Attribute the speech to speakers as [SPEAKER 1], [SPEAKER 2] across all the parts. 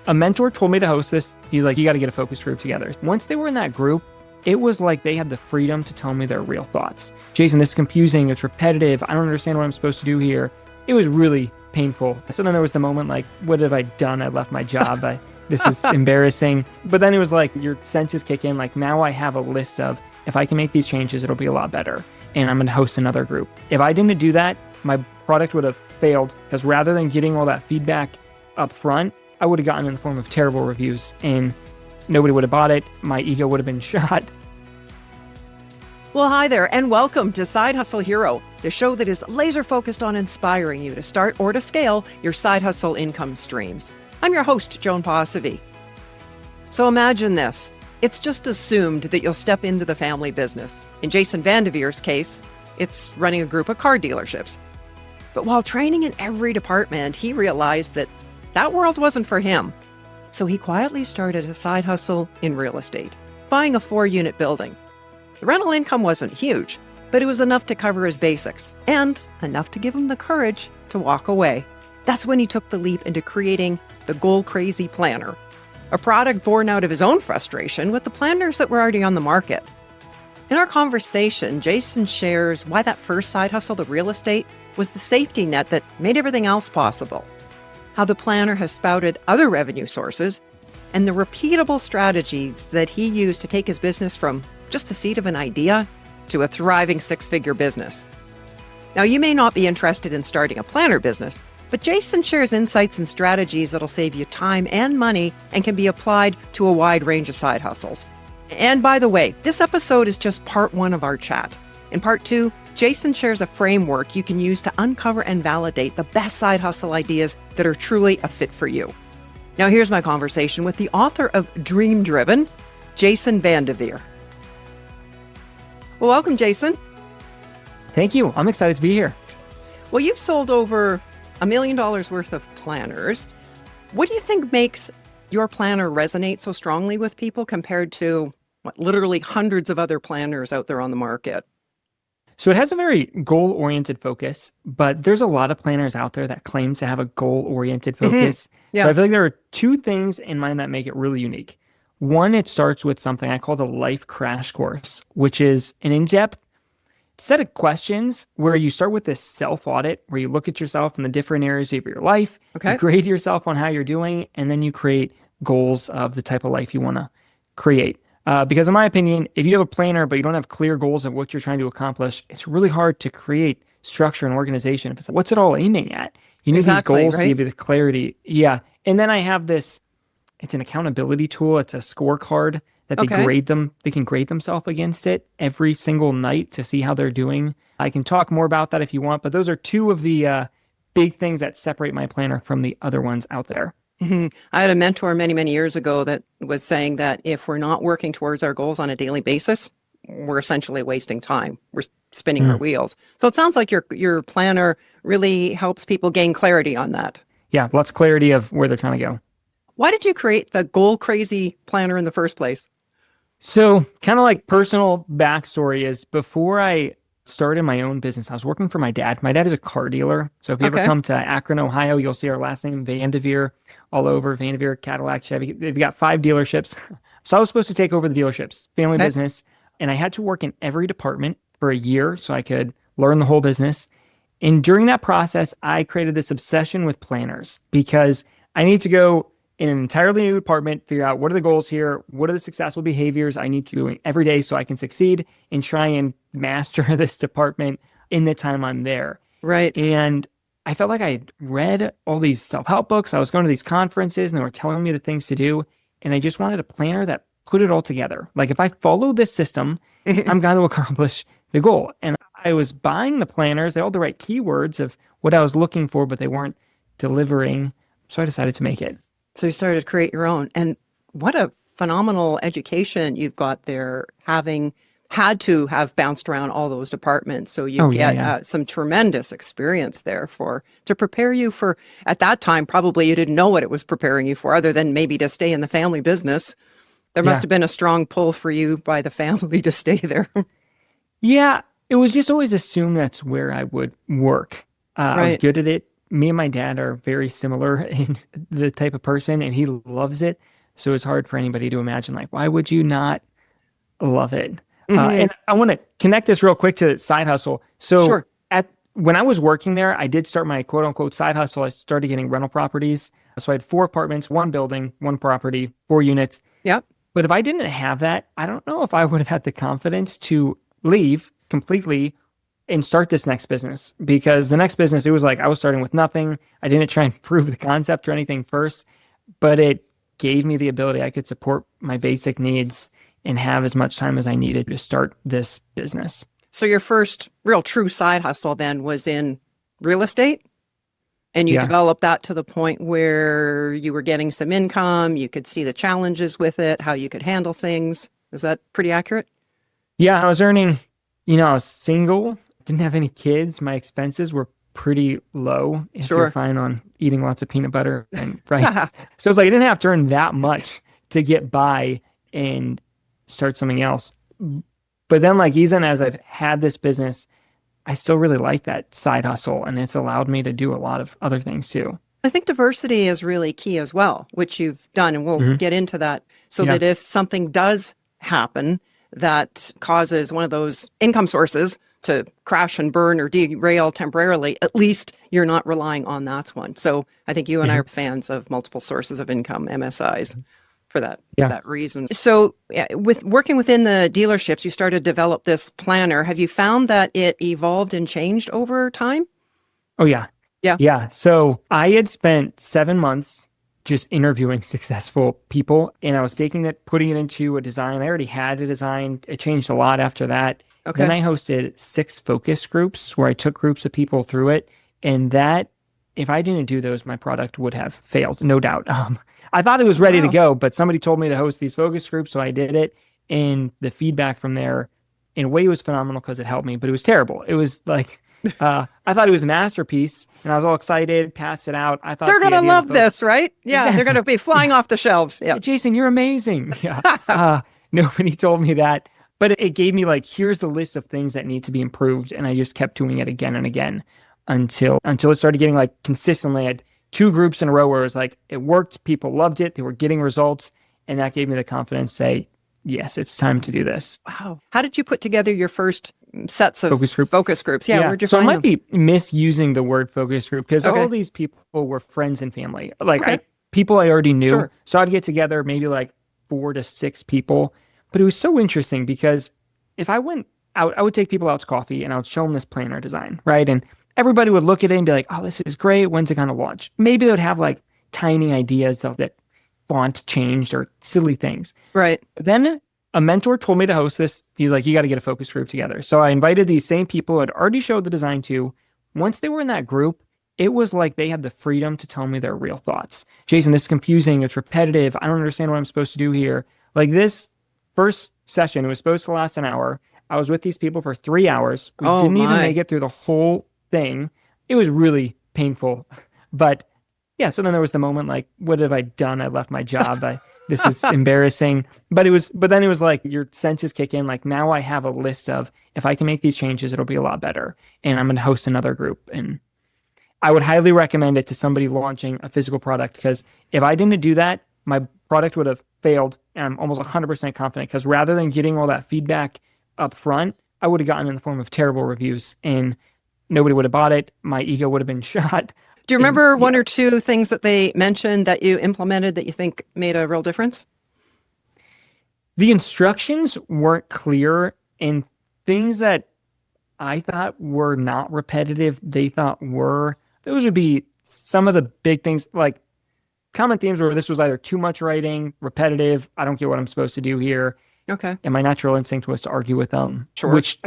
[SPEAKER 1] A mentor told me to host this. He's like, you got to get a focus group together. Once they were in that group, it was like they had the freedom to tell me their real thoughts. Jason, this is confusing. It's repetitive. I don't understand what I'm supposed to do here. It was really painful. So then there was the moment like, what have I done? I left my job. This is embarrassing. But then it was like your senses kick in. Like now I have a list of, if I can make these changes, it'll be a lot better. And I'm going to host another group. If I didn't do that, my product would have failed, because rather than getting all that feedback up front, I would have gotten in the form of terrible reviews and nobody would have bought it. My ego would have been shot.
[SPEAKER 2] Well, hi there, and welcome to Side Hustle Hero, the show that is laser focused on inspiring you to start or to scale your side hustle income streams. I'm your host, Joan Posivy. So imagine this. It's just assumed that you'll step into the family business. In Jason VanDevere's case, it's running a group of car dealerships. But while training in every department, he realized that that world wasn't for him. So he quietly started a side hustle in real estate, buying a 4-unit building. The rental income wasn't huge, but it was enough to cover his basics and enough to give him the courage to walk away. That's when he took the leap into creating the Goal Crazy Planner, a product born out of his own frustration with the planners that were already on the market. In our conversation, Jason shares why that first side hustle, the real estate, was the safety net that made everything else possible, how the planner has spouted other revenue sources, and the repeatable strategies that he used to take his business from just the seed of an idea to a thriving 6-figure business. Now, you may not be interested in starting a planner business, but Jason shares insights and strategies that'll save you time and money and can be applied to a wide range of side hustles. And by the way, this episode is just part 1 of our chat. In part 2, Jason shares a framework you can use to uncover and validate the best side hustle ideas that are truly a fit for you. Now, here's my conversation with the author of Dream Driven, Jason VanDevere. Well, welcome, Jason.
[SPEAKER 1] Thank you. I'm excited to be here.
[SPEAKER 2] Well, you've sold over $1 million worth of planners. What do you think makes your planner resonate so strongly with people compared to literally hundreds of other planners out there on the market?
[SPEAKER 1] So it has a very goal-oriented focus, but there's a lot of planners out there that claim to have a goal-oriented focus.
[SPEAKER 2] Yeah.
[SPEAKER 1] So I feel like there are 2 things in mind that make it really unique. One, it starts with something I call the life crash course, which is an in-depth set of questions where you start with this self-audit, where you look at yourself in the different areas of your life, you grade yourself on how you're doing, and then you create goals of the type of life you want to create. Because in my opinion, if you have a planner, but you don't have clear goals of what you're trying to accomplish, it's really hard to create structure and organization. If it's like, what's it all aiming at? You need these goals to give you the clarity. Yeah. And then I have this, it's an accountability tool. It's a scorecard that they grade them. They can grade themselves against it every single night to see how they're doing. I can talk more about that if you want, but those are 2 of the big things that separate my planner from the other ones out there.
[SPEAKER 2] I had a mentor many, many years ago that was saying that if we're not working towards our goals on a daily basis, we're essentially wasting time. We're spinning our wheels. So it sounds like your planner really helps people gain clarity on that.
[SPEAKER 1] Yeah, lots of clarity of where they're trying to go.
[SPEAKER 2] Why did you create the Goal Crazy Planner in the first place?
[SPEAKER 1] So kind of like personal backstory is before I started my own business, I was working for my dad. My dad is a car dealer. So if you ever come to Akron, Ohio, you'll see our last name, VanDevere, all over. VanDevere, Cadillac, Chevy. They've got 5 dealerships. So I was supposed to take over the dealerships, family business. And I had to work in every department for a year so I could learn the whole business. And during that process, I created this obsession with planners because I need to go in an entirely new department, figure out what are the goals here, what are the successful behaviors I need to do every day so I can succeed and try and master this department in the time I'm there.
[SPEAKER 2] Right.
[SPEAKER 1] And I felt like I read all these self-help books. I was going to these conferences and they were telling me the things to do. And I just wanted a planner that put it all together. Like if I follow this system, I'm going to accomplish the goal. And I was buying the planners. They all had the right keywords of what I was looking for, but they weren't delivering. So I decided to make it.
[SPEAKER 2] So you started to create your own. And what a phenomenal education you've got there, having had to have bounced around all those departments. So you get some tremendous experience there to prepare you for, at that time, probably you didn't know what it was preparing you for other than maybe to stay in the family business. There must have been a strong pull for you by the family to stay there.
[SPEAKER 1] Yeah, it was just always assumed that's where I would work. I was good at it. me and my dad are very similar in the type of person, and he loves it. So it's hard for anybody to imagine, like, why would you not love it?
[SPEAKER 2] Hmm.
[SPEAKER 1] And I want to connect this real quick to side hustle. So
[SPEAKER 2] Sure.
[SPEAKER 1] at when I was working there, I did start my quote unquote side hustle. I started getting rental properties. So I had 4 apartments, 1 building, 1 property, 4 units.
[SPEAKER 2] Yep.
[SPEAKER 1] But if I didn't have that, I don't know if I would have had the confidence to leave completely and start this next business, because the next business, it was like I was starting with nothing. I didn't try and prove the concept or anything first, but it gave me the ability I could support my basic needs and have as much time as I needed to start this business.
[SPEAKER 2] So your first real true side hustle then was in real estate, and you
[SPEAKER 1] Yeah.
[SPEAKER 2] developed that to the point where you were getting some income, you could see the challenges with it, how you could handle things. Is that pretty accurate?
[SPEAKER 1] Yeah, I was earning, I was single, didn't have any kids. My expenses were pretty low if you're
[SPEAKER 2] Sure.
[SPEAKER 1] fine on eating lots of peanut butter and rice. So it's like I didn't have to earn that much to get by and start something else. But then, like, even as I've had this business, I still really like that side hustle, and it's allowed me to do a lot of other things too.
[SPEAKER 2] I think diversity is really key as well, which you've done, and we'll
[SPEAKER 1] Hmm.
[SPEAKER 2] get into that, so
[SPEAKER 1] Yeah.
[SPEAKER 2] that if something does happen that causes one of those income sources to crash and burn or derail temporarily, at least you're not relying on that one. So I think you and I
[SPEAKER 1] Hmm.
[SPEAKER 2] are fans of multiple sources of income, MSIs, for
[SPEAKER 1] Yeah.
[SPEAKER 2] that reason. So with working within the dealerships, you started to develop this planner. Have you found that it evolved and changed over time?
[SPEAKER 1] Oh, yeah.
[SPEAKER 2] Yeah.
[SPEAKER 1] Yeah. So I had spent 7 months just interviewing successful people, and I was taking it, putting it into a design. I already had a design. It changed a lot after that. Then
[SPEAKER 2] Okay.
[SPEAKER 1] I hosted 6 focus groups where I took groups of people through it. And that, if I didn't do those, my product would have failed, no doubt. I thought it was ready to
[SPEAKER 2] Wow.
[SPEAKER 1] go, but somebody told me to host these focus groups, so I did it. And the feedback from there, in a way, was phenomenal because it helped me, but it was terrible. It was like, I thought it was a masterpiece, and I was all excited, passed it out. I thought
[SPEAKER 2] They're
[SPEAKER 1] the
[SPEAKER 2] going to
[SPEAKER 1] idea of
[SPEAKER 2] love
[SPEAKER 1] the
[SPEAKER 2] this, right? Yeah, they're going
[SPEAKER 1] exactly.
[SPEAKER 2] to be flying off the shelves. Yeah.
[SPEAKER 1] Jason, you're amazing. Yeah. Nobody told me that, but it gave me like, here's the list of things that need to be improved. And I just kept doing it again and again until it started getting like consistently. I had 2 groups in a row where it was like, it worked. People loved it. They were getting results. And that gave me the confidence to say, yes, it's time to do this.
[SPEAKER 2] Wow. How did you put together your first sets of
[SPEAKER 1] Focus group.
[SPEAKER 2] focus groups? Yeah, where'd you
[SPEAKER 1] So I
[SPEAKER 2] find
[SPEAKER 1] might
[SPEAKER 2] them?
[SPEAKER 1] be misusing the word focus group because all
[SPEAKER 2] Okay.
[SPEAKER 1] of these people were friends and family. Like
[SPEAKER 2] Okay.
[SPEAKER 1] people I already knew.
[SPEAKER 2] Sure.
[SPEAKER 1] So I'd get together maybe like 4 to 6 people. But it was so interesting because if I went out, I would take people out to coffee and I would show them this planner design, right? And everybody would look at it and be like, oh, this is great. When's it going to launch? Maybe they would have like tiny ideas of that font changed or silly things.
[SPEAKER 2] Right.
[SPEAKER 1] Then a mentor told me to host this. He's like, you got to get a focus group together. So I invited these same people who had already showed the design to. Once they were in that group, it was like they had the freedom to tell me their real thoughts. Jason, this is confusing. It's repetitive. I don't understand what I'm supposed to do here. Like this first session, it was supposed to last an hour. I was with these people for 3 hours. We
[SPEAKER 2] Oh,
[SPEAKER 1] didn't even
[SPEAKER 2] my.
[SPEAKER 1] make it through the whole thing. It was really painful. But yeah, so then there was the moment like, what have I done? I left my job. This is embarrassing. But then it was like your senses kick in. Like now I have a list of, if I can make these changes, it'll be a lot better. And I'm going to host another group. And I would highly recommend it to somebody launching a physical product, because if I didn't do that, my product would have failed. And I'm almost 100% confident, because rather than getting all that feedback up front, I would have gotten in the form of terrible reviews and nobody would have bought it. My ego would have been shot.
[SPEAKER 2] Do you
[SPEAKER 1] And
[SPEAKER 2] remember one
[SPEAKER 1] yeah,
[SPEAKER 2] or two things that they mentioned that you implemented that you think made a real difference?
[SPEAKER 1] the instructions weren't clear, and things that I thought were not repetitive, they thought were. Those would be some of the big things, like common themes where this was either too much writing, repetitive, I don't get what I'm supposed to do here.
[SPEAKER 2] Okay.
[SPEAKER 1] And my natural instinct was to argue with them,
[SPEAKER 2] Sure.
[SPEAKER 1] which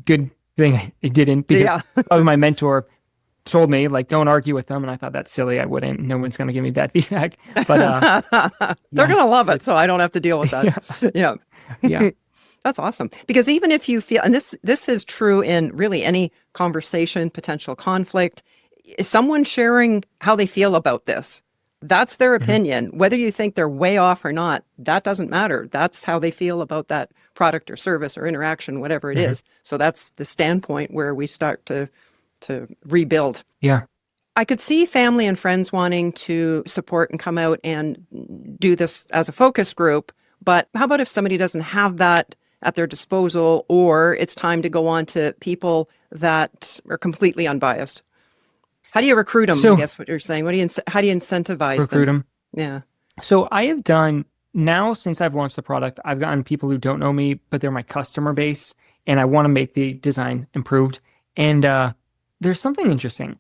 [SPEAKER 1] good thing I didn't, because
[SPEAKER 2] Yeah.
[SPEAKER 1] probably my mentor told me, like, don't argue with them. And I thought, that's silly. I wouldn't. No one's going to give me bad feedback. But
[SPEAKER 2] They're
[SPEAKER 1] yeah,
[SPEAKER 2] going to love it, so I don't have to deal with that. Yeah.
[SPEAKER 1] yeah,
[SPEAKER 2] That's awesome. Because even if you feel, and this is true in really any conversation, potential conflict, is someone sharing how they feel about this. That's their
[SPEAKER 1] mhm,
[SPEAKER 2] opinion. Whether you think they're way off or not, that doesn't matter. That's how they feel about that product or service or interaction, whatever it
[SPEAKER 1] mhm,
[SPEAKER 2] is. So that's the standpoint where we start to rebuild.
[SPEAKER 1] yeah.
[SPEAKER 2] I could see family and friends wanting to support and come out and do this as a focus group. But how about if somebody doesn't have that at their disposal, or it's time to go on to people that are completely unbiased? How do you recruit them? I
[SPEAKER 1] So
[SPEAKER 2] guess what you're saying. How do you incentivize
[SPEAKER 1] recruit
[SPEAKER 2] them?
[SPEAKER 1] them.
[SPEAKER 2] Yeah.
[SPEAKER 1] So I have done now since I've launched the product, I've gotten people who don't know me, but they're my customer base, and I want to make the design improved. And there's something interesting.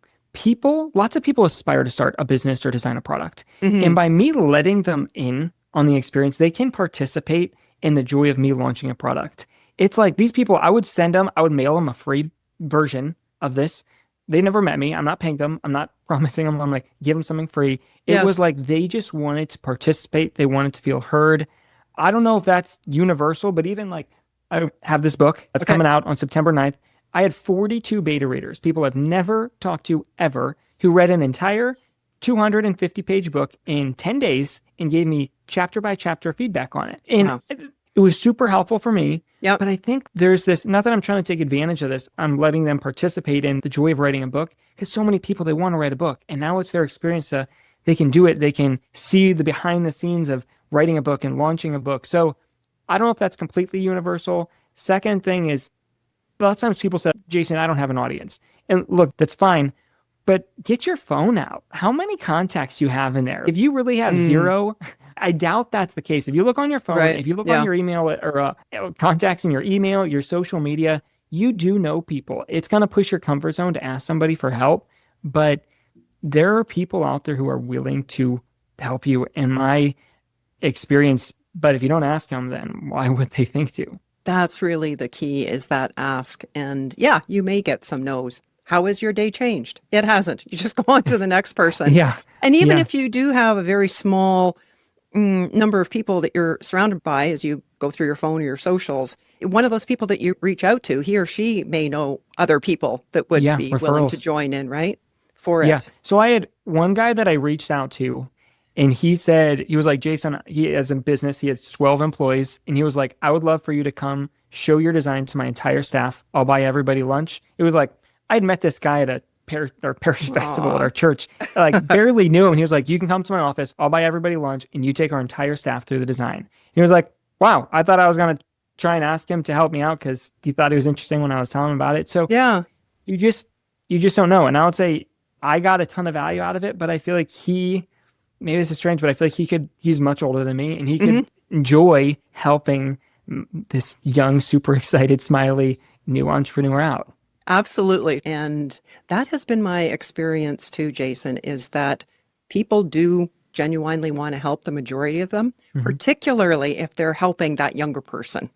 [SPEAKER 1] Lots of people aspire to start a business or design a product. And
[SPEAKER 2] Hmm.
[SPEAKER 1] by me letting them in on the experience, they can participate in the joy of me launching a product. It's like these people, I would mail them a free version of this. They never met me. I'm not paying them. I'm not promising them. I'm like, give them something free. It was
[SPEAKER 2] Yes.
[SPEAKER 1] like they just wanted to participate. They wanted to feel heard. I don't know if that's universal, but even like I have this book that's
[SPEAKER 2] Okay.
[SPEAKER 1] coming out on September 9th. I had 42 beta readers, people I've never talked to ever, who read an entire 250-page book in 10 days and gave me chapter by chapter feedback on it. And
[SPEAKER 2] Wow.
[SPEAKER 1] it was super helpful for me.
[SPEAKER 2] Yep.
[SPEAKER 1] But I think there's this, not that I'm trying to take advantage of this, I'm letting them participate in the joy of writing a book because so many people, they want to write a book. And now it's their experience. They can do it. They can see the behind the scenes of writing a book and launching a book. So I don't know if that's completely universal. Second thing is, a lot of times people say, Jason, I don't have an audience. And look, that's fine, but get your phone out. How many contacts you have in there? If you really have
[SPEAKER 2] Mm.
[SPEAKER 1] zero, I doubt that's the case. If you look on your phone,
[SPEAKER 2] Right.
[SPEAKER 1] if you look on
[SPEAKER 2] Yeah.
[SPEAKER 1] your email or contacts in your email, your social media, you do know people. It's going to push your comfort zone to ask somebody for help, but there are people out there who are willing to help you in my experience. But if you don't ask them, then why would they think to?
[SPEAKER 2] That's really the key, is that ask. And yeah, you may get some no's. How has your day changed? It hasn't. You just go on to the next person.
[SPEAKER 1] Yeah.
[SPEAKER 2] And even
[SPEAKER 1] Yeah.
[SPEAKER 2] if you do have a very small number of people that you're surrounded by as you go through your phone or your socials, one of those people that you reach out to, he or she may know other people that would
[SPEAKER 1] Yeah.
[SPEAKER 2] be willing to
[SPEAKER 1] Referrals.
[SPEAKER 2] join in, right? For
[SPEAKER 1] Yeah.
[SPEAKER 2] it.
[SPEAKER 1] So I had one guy that I reached out to, and he said, he was like, Jason, he has a business, he has 12 employees, and he was like, I would love for you to come show your design to my entire staff. I'll buy everybody lunch. It was like, I'd met this guy at a parish festival at
[SPEAKER 2] Aw.
[SPEAKER 1] our church, like barely knew him. And he was like, you can come to my office, I'll buy everybody lunch, and you take our entire staff through the design. He was like, wow, I thought I was going to try and ask him to help me out because he thought it was interesting when I was telling him about it. So
[SPEAKER 2] Yeah.
[SPEAKER 1] you just you just don't know. And I would say I got a ton of value out of it, but I feel like maybe this is strange, but I feel like he's much older than me and he could enjoy helping this young, super excited, smiley new entrepreneur out.
[SPEAKER 2] Absolutely. And that has been my experience too, Jason, is that people do genuinely want to help, the majority of them, particularly if they're helping that younger person.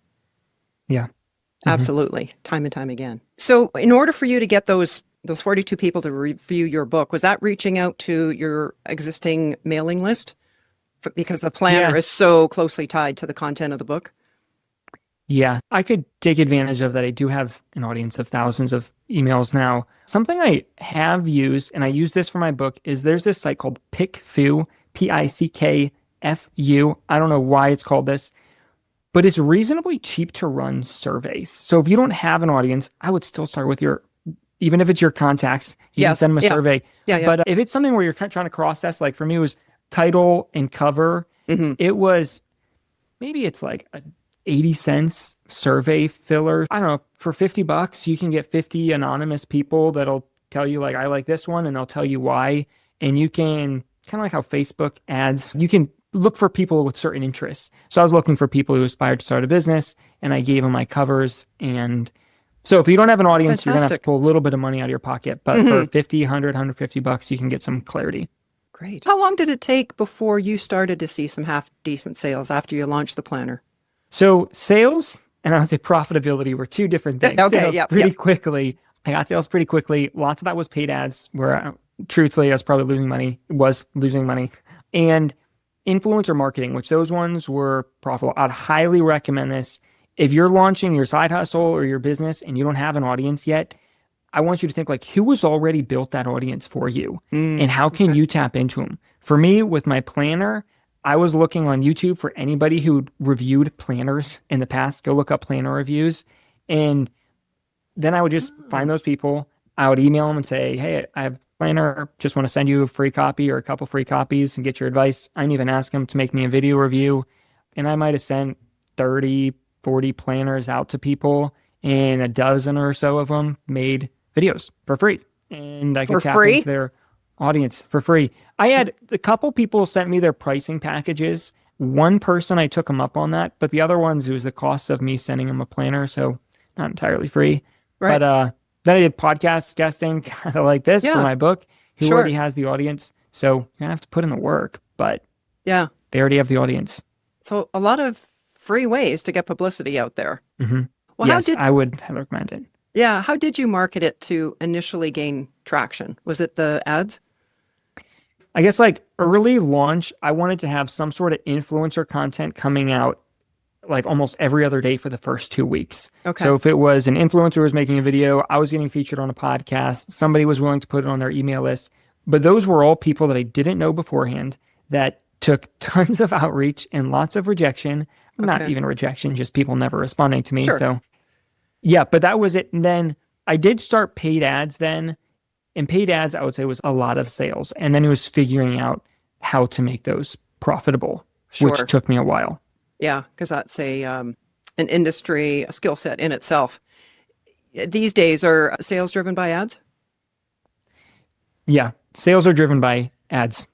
[SPEAKER 1] Yeah.
[SPEAKER 2] Absolutely. Time and time again. So in order for you to get those 42 people to review your book, was that reaching out to your existing mailing list? Because the planner
[SPEAKER 1] Yeah.
[SPEAKER 2] is so closely tied to the content of the book.
[SPEAKER 1] Yeah. I could take advantage of that. I do have an audience of thousands of emails now. Something I have used, and I use this for my book, is there's this site called PickFu, PickFu. I don't know why it's called this, but it's reasonably cheap to run surveys. So if you don't have an audience, I would still start with even if it's your contacts, you can
[SPEAKER 2] Yes.
[SPEAKER 1] send them a
[SPEAKER 2] Yeah.
[SPEAKER 1] survey.
[SPEAKER 2] Yeah.
[SPEAKER 1] But if it's something where you're trying to cross test, like for me, it was title and cover.
[SPEAKER 2] Hmm.
[SPEAKER 1] It was, maybe it's like a 80 cents survey filler. I don't know, for $50, you can get 50 anonymous people that'll tell you like, I like this one, and they'll tell you why. And you can, kind of like how Facebook ads, you can look for people with certain interests. So I was looking for people who aspired to start a business, and I gave them my covers. And so if you don't have an audience, you're going to have to
[SPEAKER 2] Fantastic.
[SPEAKER 1] pull a little bit of money out of your pocket. But for 50, 100, $150, you can get some clarity.
[SPEAKER 2] Great. How long did it take before you started to see some half decent sales after you launched the planner?
[SPEAKER 1] So sales and I would say profitability were two different things.
[SPEAKER 2] Okay,
[SPEAKER 1] Sales
[SPEAKER 2] yep,
[SPEAKER 1] pretty
[SPEAKER 2] yep.
[SPEAKER 1] quickly. I got sales pretty quickly. Lots of that was paid ads where truthfully I was probably losing money, and influencer marketing, which those ones were profitable. I'd highly recommend this. If you're launching your side hustle or your business and you don't have an audience yet, I want you to think like, who has already built that audience for you and how can you tap into them? For me, with my planner, I was looking on YouTube for anybody who reviewed planners in the past. Go look up planner reviews. And then I would just find those people. I would email them and say, hey, I have planner, just want to send you a free copy or a couple free copies and get your advice. I didn't even ask them to make me a video review. And I might have sent 30, 40 planners out to people, and a dozen or so of them made videos for free. And I
[SPEAKER 2] For
[SPEAKER 1] could tap
[SPEAKER 2] free?
[SPEAKER 1] into their audience for free. I had a couple people sent me their pricing packages. One person, I took them up on that, but the other ones, it was the cost of me sending them a planner, so not entirely free.
[SPEAKER 2] Right.
[SPEAKER 1] But then I did podcast guesting, kind of like this for
[SPEAKER 2] Yeah.
[SPEAKER 1] my book, who
[SPEAKER 2] Sure.
[SPEAKER 1] already has the audience. So you have to put in the work, but
[SPEAKER 2] Yeah.
[SPEAKER 1] they already have the audience.
[SPEAKER 2] So a lot of free ways to get publicity out there.
[SPEAKER 1] Hmm.
[SPEAKER 2] Well,
[SPEAKER 1] Yes, I would recommend it.
[SPEAKER 2] how did you market it to initially gain traction? Was it the ads?
[SPEAKER 1] I guess like early launch, I wanted to have some sort of influencer content coming out like almost every other day for the first 2 weeks.
[SPEAKER 2] Okay.
[SPEAKER 1] So if it was an influencer who was making a video, I was getting featured on a podcast, somebody was willing to put it on their email list. But those were all people that I didn't know beforehand that took tons of outreach and lots of rejection. Not
[SPEAKER 2] Okay.
[SPEAKER 1] even rejection, just people never responding to me.
[SPEAKER 2] Sure.
[SPEAKER 1] So yeah, but that was it. And then I did start paid ads then. And paid ads, I would say, was a lot of sales. And then it was figuring out how to make those profitable,
[SPEAKER 2] Sure.
[SPEAKER 1] which took me a while.
[SPEAKER 2] Yeah, because that's an industry, a skill set in itself. These days, are sales driven by ads?
[SPEAKER 1] Yeah, sales are driven by ads.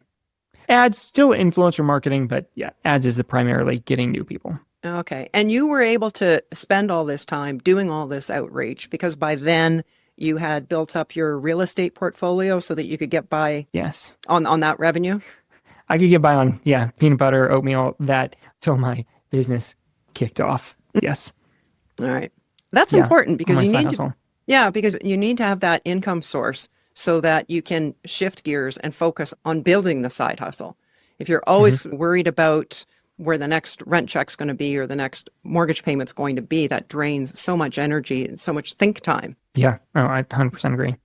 [SPEAKER 1] Ads, still influencer marketing, but yeah, ads is the primarily getting new people.
[SPEAKER 2] Okay. And you were able to spend all this time doing all this outreach because by then you had built up your real estate portfolio so that you could get by
[SPEAKER 1] Yes.
[SPEAKER 2] on that revenue?
[SPEAKER 1] I could get by on, peanut butter, oatmeal, that till my business kicked off. Yes.
[SPEAKER 2] All right. That's
[SPEAKER 1] Yeah,
[SPEAKER 2] important because
[SPEAKER 1] on my
[SPEAKER 2] you
[SPEAKER 1] side
[SPEAKER 2] need
[SPEAKER 1] hustle.
[SPEAKER 2] because you need to have that income source so that you can shift gears and focus on building the side hustle. If you're always worried about where the next rent check's going to be or the next mortgage payment's going to be, that drains so much energy and so much think time.
[SPEAKER 1] Yeah, I 100% agree.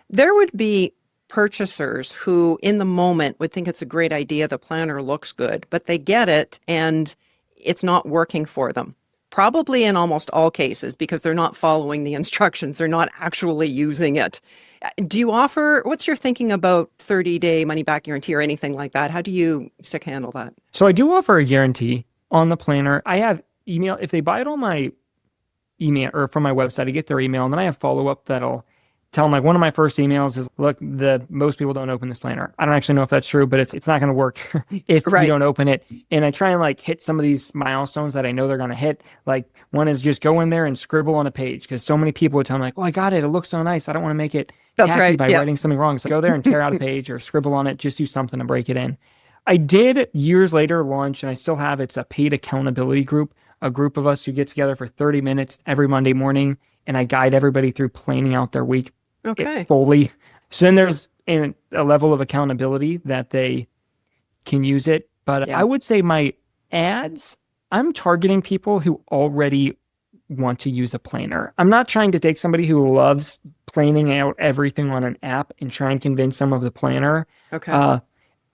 [SPEAKER 2] There would be purchasers who in the moment would think it's a great idea, the planner looks good, but they get it and it's not working for them. Probably in almost all cases because they're not following the instructions, they're not actually using it. Do you offer, what's your thinking about 30-day money back guarantee or anything like that? How do you stick handle that?
[SPEAKER 1] So I do offer a guarantee on the planner. I have email. If they buy it on my email or from my website, I get their email, and then I have follow-up that'll tell them, like, one of my first emails is, look, most people don't open this planner. I don't actually know if that's true, but it's not going to work if
[SPEAKER 2] Right.
[SPEAKER 1] you don't open it. And I try and like hit some of these milestones that I know they're going to hit. Like one is just go in there and scribble on a page, because so many people would tell me like, well, I got it. It looks so nice. I don't want to make it
[SPEAKER 2] That's
[SPEAKER 1] tacky
[SPEAKER 2] right,
[SPEAKER 1] by
[SPEAKER 2] yeah.
[SPEAKER 1] writing something wrong. So go there and tear out a page or scribble on it. Just do something to break it in. I did years later launch, and I still have, it's a paid accountability group, a group of us who get together for 30 minutes every Monday morning, and I guide everybody through planning out their week
[SPEAKER 2] Okay.
[SPEAKER 1] fully. So then there's a level of accountability that they can use it. But
[SPEAKER 2] Yeah.
[SPEAKER 1] I would say my ads, I'm targeting people who already want to use a planner. I'm not trying to take somebody who loves planning out everything on an app and try and convince them of the planner.
[SPEAKER 2] Okay.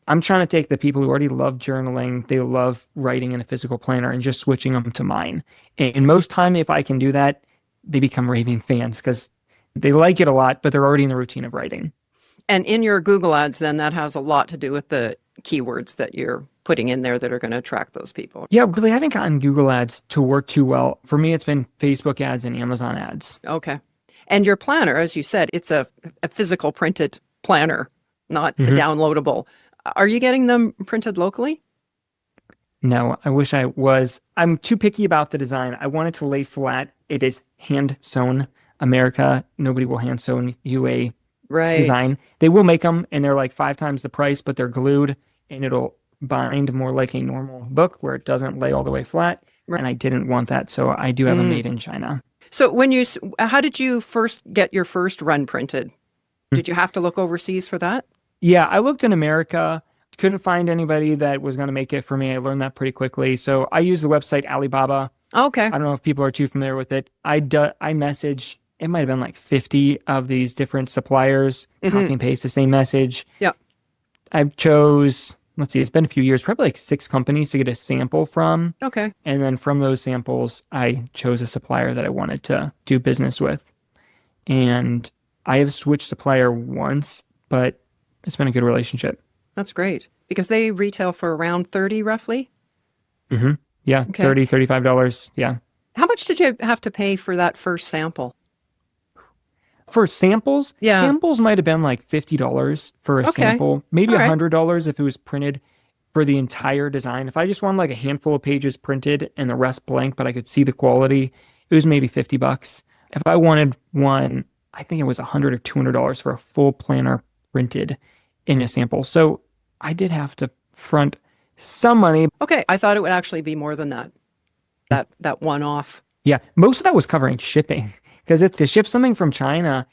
[SPEAKER 1] I'm trying to take the people who already love journaling, they love writing in a physical planner, and just switching them to mine. And most time, if I can do that, they become raving fans because they like it a lot, but they're already in the routine of writing.
[SPEAKER 2] And in your Google ads, then that has a lot to do with the keywords that you're putting in there that are going to attract those people.
[SPEAKER 1] Yeah, really haven't gotten Google ads to work too well. For me, it's been Facebook ads and Amazon ads.
[SPEAKER 2] Okay. And your planner, as you said, it's a physical printed planner, not the downloadable. Are you getting them printed locally?
[SPEAKER 1] No, I wish I was. I'm too picky about the design. I want it to lay flat. It is hand sewn. America, nobody will hand sew you a
[SPEAKER 2] Right.
[SPEAKER 1] design. They will make them, and they're like 5 times the price, but they're glued, and it'll bind more like a normal book where it doesn't lay all the way flat.
[SPEAKER 2] Right.
[SPEAKER 1] And I didn't want that, so I do have them made in China.
[SPEAKER 2] So how did you first get your first run printed? Did you have to look overseas for that?
[SPEAKER 1] Yeah, I looked in America, couldn't find anybody that was going to make it for me. I learned that pretty quickly. So I use the website Alibaba.
[SPEAKER 2] Okay.
[SPEAKER 1] I don't know if people are too familiar with it. I messaged, it might have been like 50 of these different suppliers, copy and paste the same message.
[SPEAKER 2] Yeah.
[SPEAKER 1] I chose, let's see, it's been a few years, probably like 6 companies to get a sample from.
[SPEAKER 2] Okay.
[SPEAKER 1] And then from those samples, I chose a supplier that I wanted to do business with. And I have switched supplier once, but it's been a good relationship.
[SPEAKER 2] That's great because they retail for around 30 roughly.
[SPEAKER 1] Hmm. Yeah,
[SPEAKER 2] Okay.
[SPEAKER 1] 30, $35. Yeah.
[SPEAKER 2] How much did you have to pay for that first sample?
[SPEAKER 1] For samples,
[SPEAKER 2] Yeah.
[SPEAKER 1] samples might have been like $50 for a
[SPEAKER 2] Okay.
[SPEAKER 1] sample, maybe
[SPEAKER 2] All right.
[SPEAKER 1] $100 if it was printed for the entire design. If I just wanted like a handful of pages printed and the rest blank, but I could see the quality, it was maybe $50. If I wanted one, I think it was $100 or $200 for a full planner printed in a sample. So I did have to front some money.
[SPEAKER 2] Okay. I thought it would actually be more than that. That one off.
[SPEAKER 1] Yeah, most of that was covering shipping because it's to ship something from China.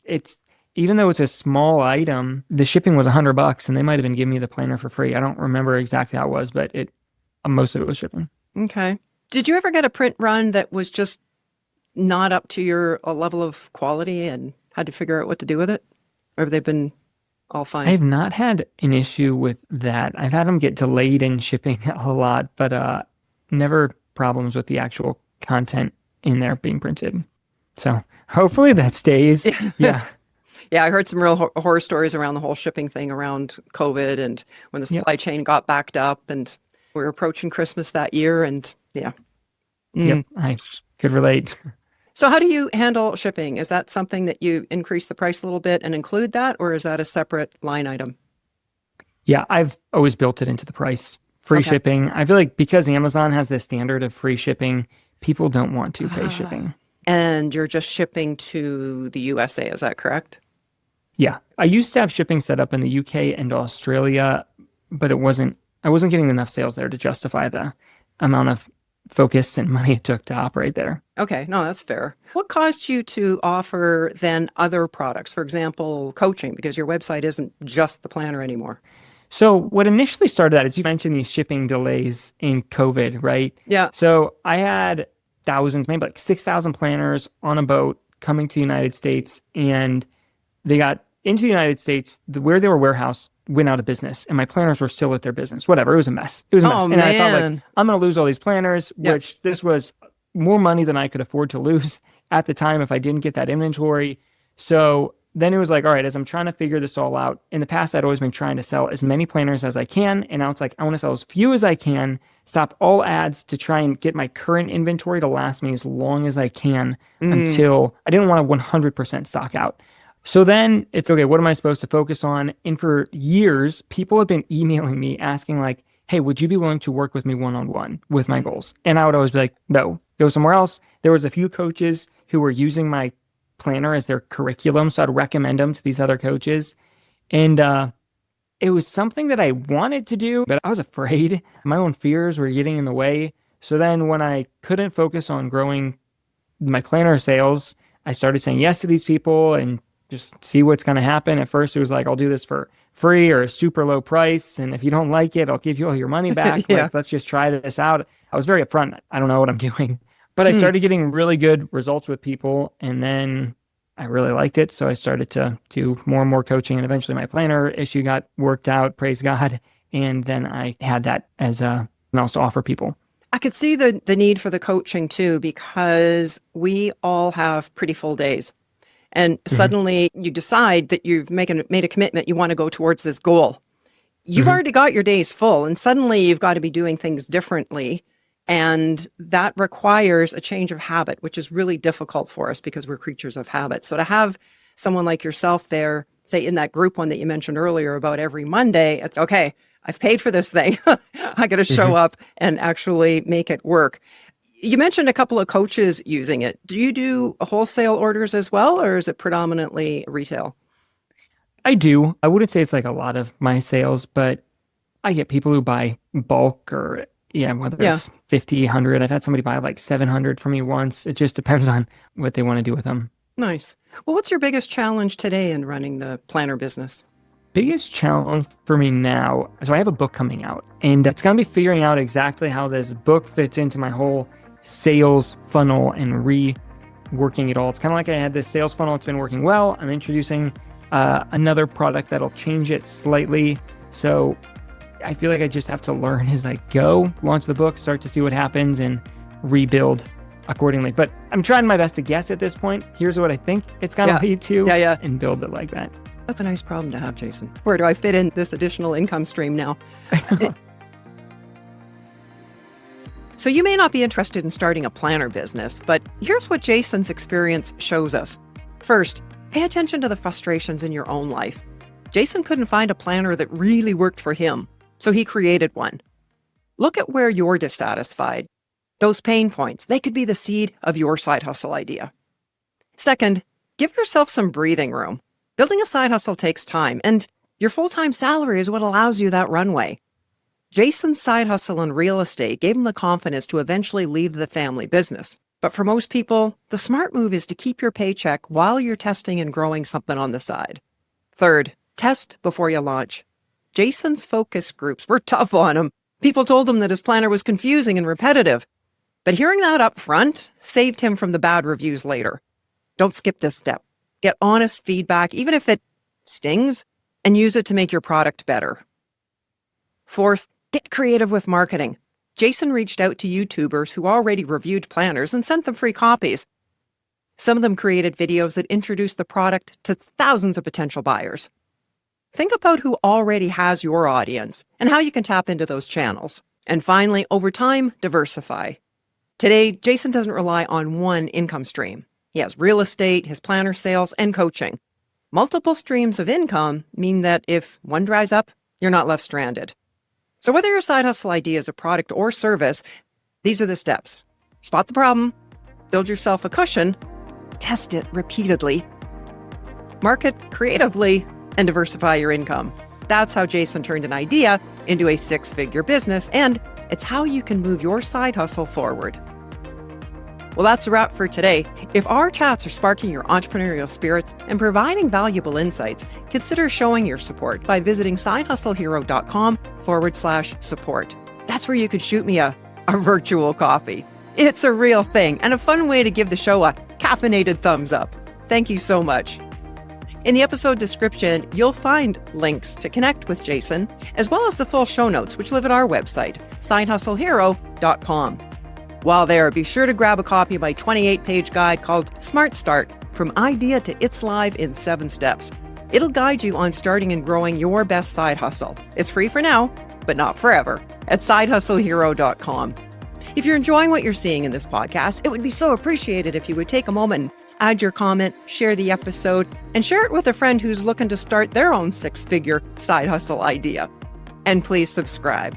[SPEAKER 1] It's even though it's a small item, the shipping was $100 and they might have been giving me the planner for free. I don't remember exactly how it was, but it most of it was shipping.
[SPEAKER 2] Okay. Did you ever get a print run that was just not up to your level of quality and had to figure out what to do with it? Or have they been all fine?
[SPEAKER 1] I have not had an issue with that. I've had them get delayed in shipping a lot, but never problems with the actual content in there being printed. So hopefully that stays. Yeah.
[SPEAKER 2] Yeah, I heard some real horror stories around the whole shipping thing around COVID and when the supply chain got backed up and we were approaching Christmas that year and yeah.
[SPEAKER 1] Yep, I could relate.
[SPEAKER 2] So how do you handle shipping? Is that something that you increase the price a little bit and include that, or is that a separate line item?
[SPEAKER 1] Yeah, I've always built it into the price. Free
[SPEAKER 2] Okay.
[SPEAKER 1] shipping. I feel like because Amazon has this standard of free shipping, people don't want to pay shipping.
[SPEAKER 2] And you're just shipping to the USA, is that correct?
[SPEAKER 1] Yeah. I used to have shipping set up in the UK and Australia, but I wasn't getting enough sales there to justify the amount of focus and money it took to operate there.
[SPEAKER 2] Okay, no, that's fair. What caused you to offer then other products? For example, coaching, because your website isn't just the planner anymore.
[SPEAKER 1] So what initially started that is you mentioned these shipping delays in COVID, right?
[SPEAKER 2] Yeah.
[SPEAKER 1] So I had thousands, maybe like 6,000 planners on a boat coming to the United States, and they got into the United States, where they were warehouse went out of business, and my planners were still at their business. Whatever, it was a mess. It was a mess.
[SPEAKER 2] Oh,
[SPEAKER 1] And I thought, like,
[SPEAKER 2] man.
[SPEAKER 1] I'm going to lose all these planners,
[SPEAKER 2] Yep.
[SPEAKER 1] which this was more money than I could afford to lose at the time if I didn't get that inventory. So then it was like, all right, as I'm trying to figure this all out, in the past, I'd always been trying to sell as many planners as I can. And now it's like, I want to sell as few as I can, stop all ads to try and get my current inventory to last me as long as I can until I didn't want to 100% stock out. So then it's okay, what am I supposed to focus on? And for years, people have been emailing me asking like, hey, would you be willing to work with me one-on-one with my goals? And I would always be like, no, go somewhere else. There was a few coaches who were using my planner as their curriculum, so I'd recommend them to these other coaches. And it was something that I wanted to do, but I was afraid. My own fears were getting in the way. So then when I couldn't focus on growing my planner sales, I started saying yes to these people and just see what's going to happen. At first, it was like, I'll do this for free or a super low price. And if you don't like it, I'll give you all your money back.
[SPEAKER 2] Yeah.
[SPEAKER 1] Like, let's just try this out. I was very upfront. I don't know what I'm doing. But I started getting really good results with people. And then I really liked it. So I started to do more and more coaching. And eventually my planner issue got worked out, praise God. And then I had that as something else to offer people.
[SPEAKER 2] I could see the need for the coaching too, because we all have pretty full days. And suddenly you decide that you've made a commitment, you want to go towards this goal. You've already got your days full, and suddenly you've got to be doing things differently. And that requires a change of habit, which is really difficult for us because we're creatures of habit. So to have someone like yourself there, say in that group one that you mentioned earlier about every Monday, it's okay, I've paid for this thing. I got to show up and actually make it work. You mentioned a couple of coaches using it. Do you do wholesale orders as well, or is it predominantly retail?
[SPEAKER 1] I do. I wouldn't say it's like a lot of my sales, but I get people who buy bulk or whether it's 50, 100. I've had somebody buy like 700 from me once. It just depends on what they want to do with them.
[SPEAKER 2] Nice. Well, what's your biggest challenge today in running the planner business?
[SPEAKER 1] Biggest challenge for me now, so I have a book coming out, and it's going to be figuring out exactly how this book fits into my whole sales funnel and reworking it all. It's kind of like I had this sales funnel. It's been working well. I'm introducing another product that'll change it slightly. So I feel like I just have to learn as I go, launch the book, start to see what happens, and rebuild accordingly. But I'm trying my best to guess at this point. Here's what I think it's going to lead to, and build it like that.
[SPEAKER 2] That's a nice problem to have, Jason. Where do I fit in this additional income stream now? So you may not be interested in starting a planner business, but here's what Jason's experience shows us. First, pay attention to the frustrations in your own life. Jason couldn't find a planner that really worked for him, so he created one. Look at where you're dissatisfied. Those pain points, they could be the seed of your side hustle idea. Second, give yourself some breathing room. Building a side hustle takes time, and your full-time salary is what allows you that runway. Jason's side hustle in real estate gave him the confidence to eventually leave the family business. But for most people, the smart move is to keep your paycheck while you're testing and growing something on the side. Third, test before you launch. Jason's focus groups were tough on him. People told him that his planner was confusing and repetitive. But hearing that up front saved him from the bad reviews later. Don't skip this step. Get honest feedback, even if it stings, and use it to make your product better. Fourth, get creative with marketing. Jason reached out to YouTubers who already reviewed planners and sent them free copies. Some of them created videos that introduced the product to thousands of potential buyers. Think about who already has your audience and how you can tap into those channels. And finally, over time, diversify. Today, Jason doesn't rely on one income stream. He has real estate, his planner sales, and coaching. Multiple streams of income mean that if one dries up, you're not left stranded. So whether your side hustle idea is a product or service, these are the steps. Spot the problem, build yourself a cushion, test it repeatedly, market creatively, and diversify your income. That's how Jason turned an idea into a six-figure business, and it's how you can move your side hustle forward. Well, that's a wrap for today. If our chats are sparking your entrepreneurial spirits and providing valuable insights, consider showing your support by visiting sidehustlehero.com/support. That's where you could shoot me a virtual coffee. It's a real thing and a fun way to give the show a caffeinated thumbs up. Thank you so much. In the episode description, you'll find links to connect with Jason, as well as the full show notes, which live at our website, sidehustlehero.com. While there, be sure to grab a copy of my 28-page guide called Smart Start, From Idea to It's Live in 7 Steps. It'll guide you on starting and growing your best side hustle. It's free for now, but not forever, at sidehustlehero.com. If you're enjoying what you're seeing in this podcast, it would be so appreciated if you would take a moment and add your comment, share the episode, and share it with a friend who's looking to start their own six-figure side hustle idea. And please subscribe.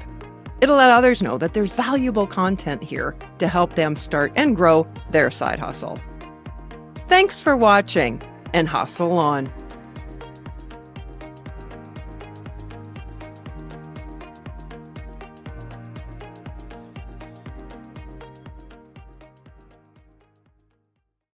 [SPEAKER 2] It'll let others know that there's valuable content here to help them start and grow their side hustle. Thanks for watching, and hustle on.